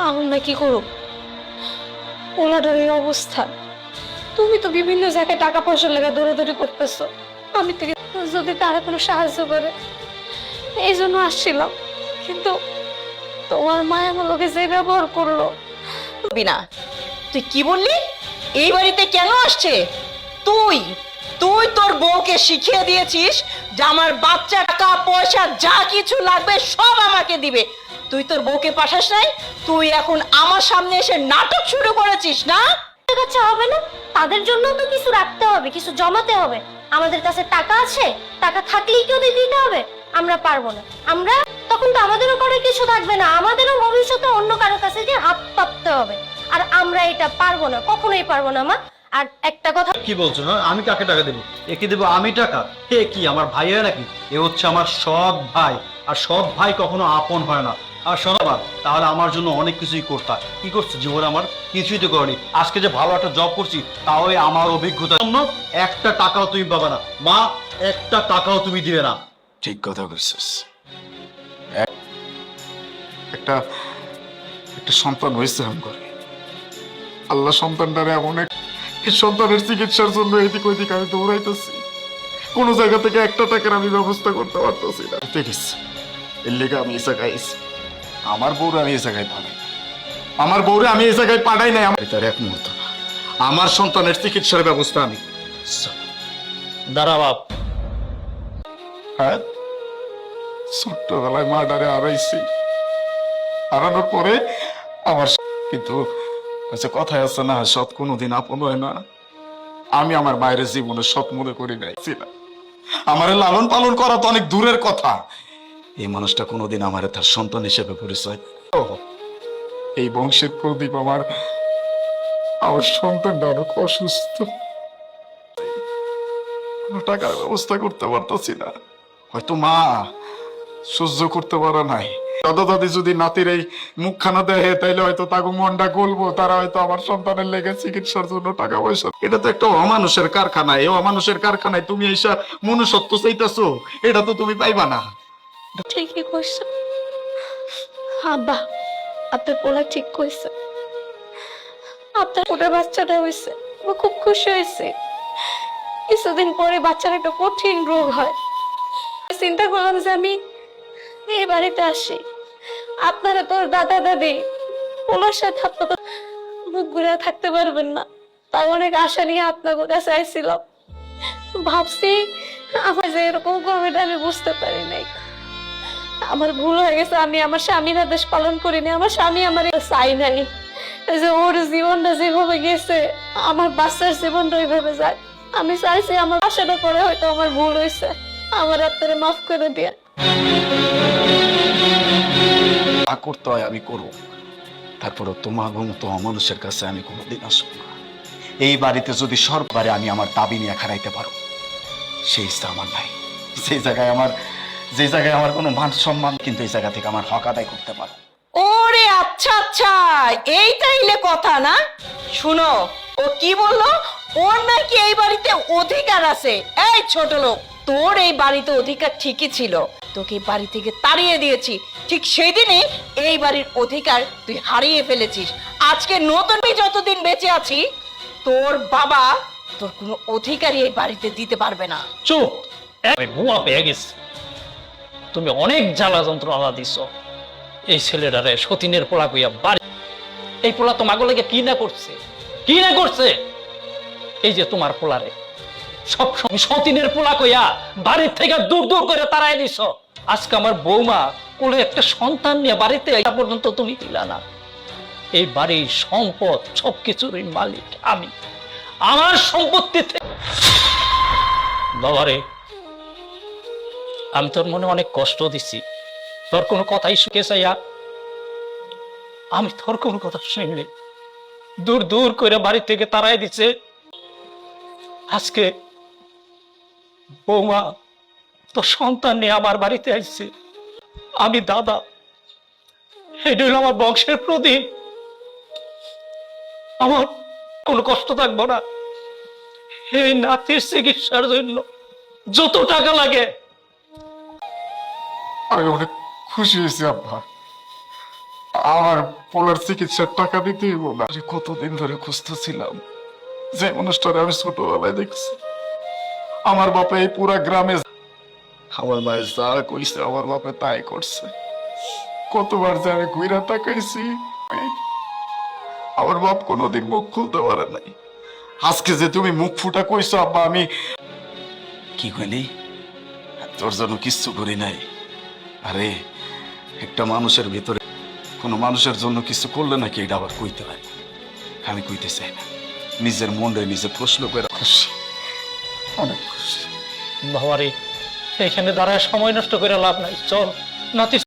আমি না কি করব? ওনাটার এই অবস্থা, তুমি তো বিভিন্ন জায়গায় টাকা পয়সা লেগে দৌড়াদৌড়ি করতেছো। আমি তো যদি তারা কোনো সাহায্য করে এই জন্য আসছিলাম, কিন্তু তোমার মা আমার লোকে যে ব্যবহার করলো। বিনা, তুই কি বললি? এই বাড়িতে কেন আসছে? তুই তুই তোর বউকে শিখিয়ে দিয়েছিস যে আমার বাচ্চা টাকা পয়সা যা কিছু লাগবে সব আমাকে দিবে। তুই তোর বউকে পাঠাস নাই, তুই এখন আমার সামনে এসে নাটক শুরু করেছিস না? কাছে হবে না, তাদের জন্য তো কিছু রাখতে হবে, কিছু জমাতে হবে। আমাদের কাছে টাকা আছে, টাকা থাকলেই কি ওদের দিতে হবে? আমরা পারবো না। আমরা তখন তো আমাদেরও করে কিছু থাকবে না, আমাদেরও ভবিষ্যতে অন্য কারো কাছে যে হাত পাততে হবে। আর আমরা এটা পারবো না, কখনোই পারবো না মা। আর একটা কথা, কি বলছো? না, আমি কাকে টাকা দেবো? একে দেবো আমি টাকা? হে কি আমার ভাই হয় নাকি? এ হচ্ছে আমার সৎ ভাই, আর সৎ ভাই কখনো আপন হয় না। আর শোনো মা, তাহলে আমার জন্য অনেক কিছুই করতা। কি করছো জীবনে? আমার কিছুই তো করনি। আজকে যে ভালো একটা জব করছি, তাও আমার অভিজ্ঞতার জন্য একটা টাকাও তুমি পাবে না মা, একটা টাকাও তুমি দিবে না। ঠিক কথা বলছিস। একটা একটা সন্তান হয়েছে আমি করে, আল্লাহ সন্তানটারে এমন এক সন্তানের চিকিৎসার জন্য এদিক ওইদিক আমি দৌড়াইতেছি, কোনো জায়গা থেকে একটা টাকার আমি ব্যবস্থা করতে পারতেছি না। দেখিস এর লেগে আমি এই জায়গায় আইছি। আমার বউরে আমি এই জায়গায় পাঠাই, আমার বউরে আমি এই জায়গায় পাঠাই নাই। আমার তার এক মুহূর্ত না, আমার সন্তানের চিকিৎসার ব্যবস্থা আমি। দাঁড়া বাপ। হ্যাঁ, ছোট্টবেলায় মার্ডারে হারাইছি, হারানোর পরে আমার কিন্তু আচ্ছা কথায় আছে না, সৎ কোনোদিন আপন হয় না। আমি আমার মায়ের জীবনে সৎ মনে করি নাই। আমার লালন পালন করা তো অনেক দূরের কথা, এই মানুষটা কোনোদিন আমার তার সন্তান হিসেবে পরিচয়। এই বংশের প্রদীপ আমার আমার সন্তানটা অনেক অসুস্থ, কোনো টাকার ব্যবস্থা করতে পারতাছি না। হয়তো মা সহ্য করতে পারে নাই, দাদা দাদি যদি নাতির এই মুখখানা দেখে তাইলে হয়তো তাকে মনটা গলবো, তারা হয়তো আমার সন্তানের লেগে চিকিৎসার জন্য টাকা পয়সা। এটা তো একটা অমানুষের কারখানা, এই অমানুষের কারখানায় তুমি এইসব মনুষ্যত্ব চাইতেছো, এটা তো তুমি পাইবা না। ঠিকই কইছো আব্বা, আপনার পোলা ঠিক কইছে। আপনার ওটা বাচ্চাটা হয়েছে, আমি খুব খুশি হয়েছে। কিছুদিন পরে বাচ্চার একটা কঠিন রোগ হয়, চিন্তা করলাম যে আমি এই বাড়িতে আসি। আপনারা তোর দাদা দাদি ওনার সাথে আপনার মুখ ঘুরে থাকতে পারবেন না, তাই অনেক আশা নিয়ে আপনার কাছে আইছিলাম। ভাবছি আমার যে এরকম করবে আমি বুঝতে পারি নাই। আমার ভুল হয়ে গেছে, আমি আমার স্বামীর আদেশ পালন করিনি। আমার স্বামী আমার চাই নাই যে ওর জীবনটা যেভাবে গেছে আমার বাচ্চার জীবনটা ওইভাবে যায়। আমি চাইছি আমার আশাটা করে হয়তো আমার ভুল হয়েছে, আমার আপনারা মাফ করে দিয়ে। যা করতে হয় আমি করবো, তারপরে তোমার মতো অমানুষের কাছে আমি কোনোদিন আসবো না। এই বাড়িতে যদি সর্ববারে আমি আমার দাবি নিয়ে খারাইতে পারো, সেই ইচ্ছা আমার নাই। যে জায়গায় আমার কোনো মান সম্মান, কিন্তু এই জায়গা থেকে আমার হক আদায় করতে পারো। ওরে আচ্ছা আচ্ছা, এই তাইলে কথা না? শুনো, ও কি বললো? ওর নাকি এই বাড়িতে অধিকার আছে। এই ছোট লোক, তোর এই বাড়িতে অধিকার ঠিকই ছিল, তোকে এই বাড়ি থেকে তাড়িয়ে দিয়েছি। ঠিক সেই দিনই এই বাড়ির অধিকার তুই হারিয়ে ফেলেছিস। আজকে নতুন আমি যতদিন বেঁচে আছি, তোর বাবা তোর কোনো অধিকারই এই বাড়িতে দিতে পারবে না। চুপ! আমি বোমা পেয়ে গেছি। তুমি অনেক জ্বালা যন্ত্রণা দিছ এই ছেলেটারে, সতীনের পোলা কইয়া বাড়ি। এই পোলা তোমাকে লেগে কি না করছে, কি না করছে? এই যে তোমার পোলারে সবসময় সতীনের পোলা কইয়া বাড়ির থেকে দূর দূর করে তাড়াই দিছ। আজকে আমার বৌমা কোলে একটা সন্তান নিয়ে বাড়িতে এটা পর্যন্ত তুমি দিলা না। এই বাড়ির সম্পদ সবকিছুরই মালিক আমি, আমার সম্পত্তিতে। বাবারে, আমি তোর মনে অনেক কষ্ট দিছি, তোর কোনো কথাই শুকে চাইয়া আমি তোর কোনো কথা শুনলে দূর দূর করে বাড়ি থেকে তাড়াই দিছে। আজকে বৌমা তোর সন্তান নিয়ে আমার বাড়িতে আসছে, আমি দাদা, এটা হলো আমার বংশের প্রদীপ। আমার কোনো কষ্ট থাকবো না। এই নাতির চিকিৎসার জন্য যত টাকা লাগে। আমি অনেক খুশি হয়েছি আব্বা, আমার পোলার চিকিৎসার টাকা দিতে হইব না। আরে কতদিন ধরে খুঁজতেছিলাম, যে মানুষটারে আমি ছোটবেলায় দেখছি। আমার বাপে এই পুরা গ্রামে আমার মায়ের যা কইছে আমার বাপে তাই করছে। কতবার যে আমি ঘুরা তাকাইছি, আমার বাপ কোনোদিন মুখ খুলতে পারে নাই। আজকে যে তুমি মুখ ফুটা কইছো আব্বা, আমি কি কইলি? তোর জন্য কিচ্ছু করি নাই। আরে একটা মানুষের ভিতরে কোনো মানুষের জন্য কিছু করলে নাকি এটা আবার কইতে হয় না। আমি কইতে চাই না, নিজের মনে নিজে প্রশ্ন করে খুশি, অনেক খুশি। বাবারে, এখানে দাঁড়ায় সময় নষ্ট করে লাভ নাই, চল নাতি।